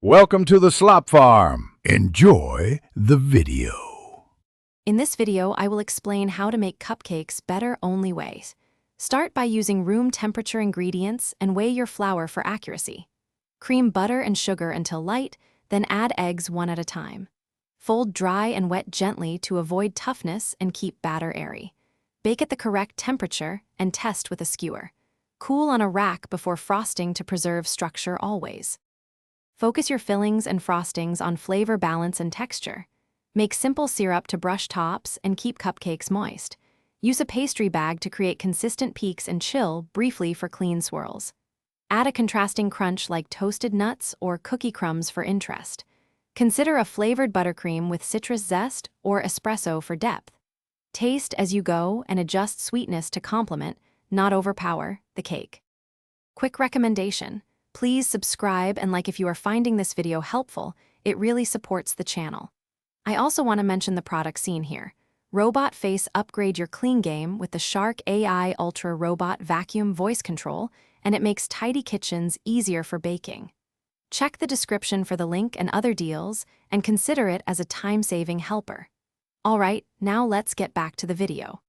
Welcome to the Slop Farm. Enjoy the video. In this video, I will explain how to make cupcakes better only ways. Start by using room temperature ingredients and weigh your flour for accuracy. Cream butter and sugar until light, then add eggs one at a time. Fold dry and wet gently to avoid toughness and keep batter airy. Bake at the correct temperature and test with a skewer. Cool on a rack before frosting to preserve structure always. Focus your fillings and frostings on flavor balance and texture. Make simple syrup to brush tops and keep cupcakes moist. Use a pastry bag to create consistent peaks and chill briefly for clean swirls. Add a contrasting crunch like toasted nuts or cookie crumbs for interest. Consider a flavored buttercream with citrus zest or espresso for depth. Taste as you go and adjust sweetness to complement, not overpower, the cake. Quick recommendation. Please subscribe and like if you are finding this video helpful. It really supports the channel. I also want to mention the product seen here. Robot Face upgrade your clean game with the Shark AI Ultra Robot Vacuum Voice Control, and it makes tidy kitchens easier for baking. Check the description for the link and other deals, and consider it as a time-saving helper. Alright, now let's get back to the video.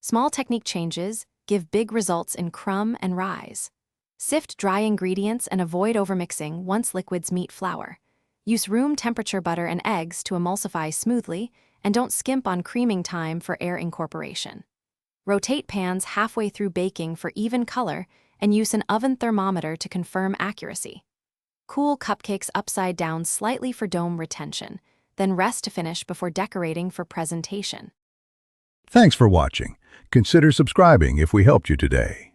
Small technique changes give big results in crumb and rise. Sift dry ingredients and avoid overmixing once liquids meet flour. Use room temperature butter and eggs to emulsify smoothly, and don't skimp on creaming time for air incorporation. Rotate pans halfway through baking for even color, and use an oven thermometer to confirm accuracy. Cool cupcakes upside down slightly for dome retention, then rest to finish before decorating for presentation. Thanks for watching. Consider subscribing if we helped you today.